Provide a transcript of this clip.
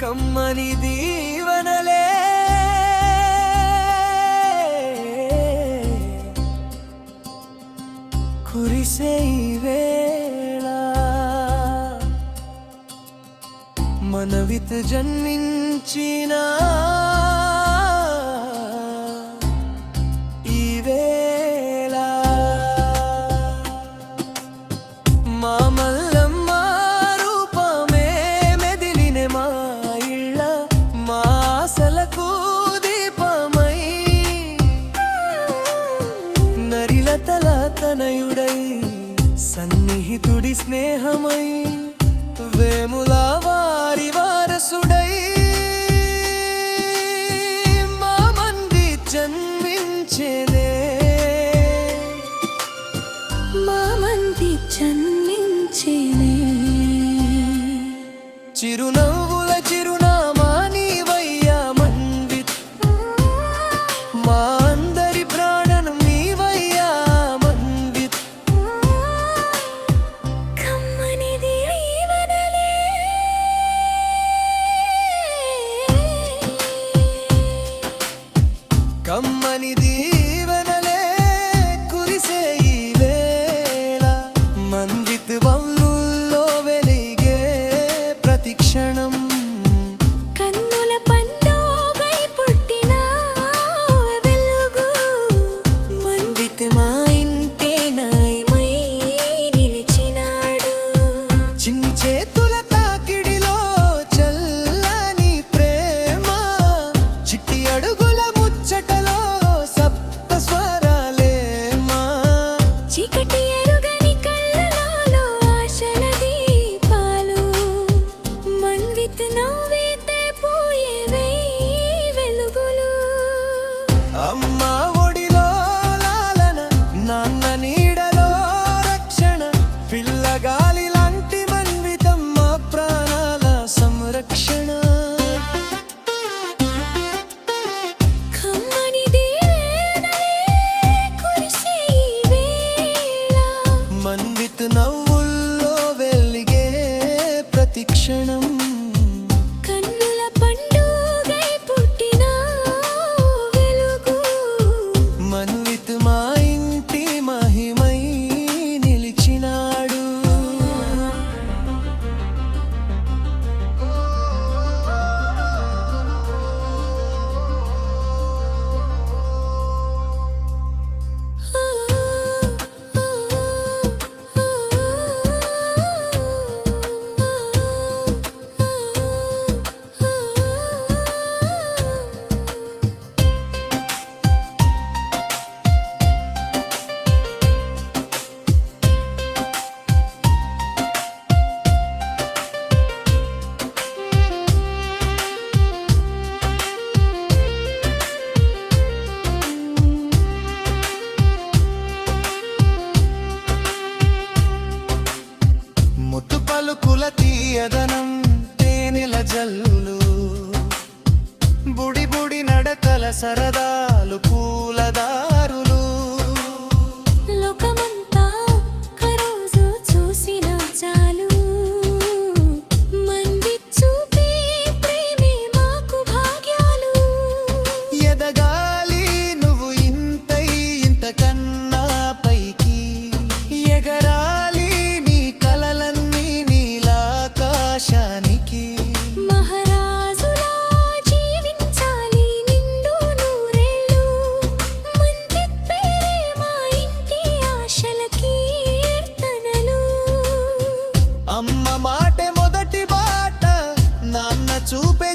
కమ్మని దీవనలే కురిసే ఈ వేళ మనవిత జన్మించిన ఈ వేళ మా మల్లమ్మ రూపమే మెదిలినే మా ఇళ్ళ మా ఆశలకు దీపమై నరిలతల తనయుడై సన్నిహితుడి స్నేహమై వేముల వారి వారసుడై మా మంది జన్మించేనే మా మంది జన్మించేనే చిరునవ్వుల చిరునామా నీవయ్యా మన్విత్ మా అందరి ప్రాణం నీవయ్యా మన్విత్ కమ్మని దీవెనలే కమ్మని దీవెనలే కురిసే ఈ వేళ మన్విత్ వల్లుల్లో వెలిగే ప్రతి క్షణం కన్నుల పండుగై పుట్టిన వెలుగు మన్విత్ మా ఇంటే నాయమై నిలిచినాడు చిన్ని చేతుల తాకిడిలో చల్లని ప్రేమ చిట్టి అడుగుల ముచ్చటలో సప్త స్వరాలే మా చీకటి ఎరుగని కళ్ళలో ఆశల దీపాలు మన్విత్ నవ్వితే పోయేవే వెలుగులు అమ్మ ఒడిలో లాలన నాన్న నీడలో రక్షణ పిల్లగాలి లాంటి మన్వితమ్మ ప్రాణాల సంరక్షణ కమ్మని దీవెనలే కురిసే ఈ వేళ మన్విత్ నవ్వుల్లో వెలిగే ప్రతి క్షణం కన్నుల పండుగై పుట్టిన వెలుగు మన్విత్ మా ఇంటి మహిమై నిలిచినాడు ముద్దు పలుకుల తీయదనం తేనెల జల్లులు బుడి బుడి నడకల సరదాలు పూలదారులు లోకమంతా కరోజు చూసిన చాలు మన్విత్ చూపే ప్రేమే మాకు భాగ్యాలు ఎదగాలి నువ్వు ఇంతై ఇంతకన్నా పైకి ఎగరాలి నీ కలలన్నీ నీలాకాశానికి మహారాజులా జీవించాలి నిండు నూరేళ్ళు మన్విత్ పేరే మా ఇంటి ఆశల కీర్తనలు అమ్మ మాటే మొదటి బాట నాన్న చూపే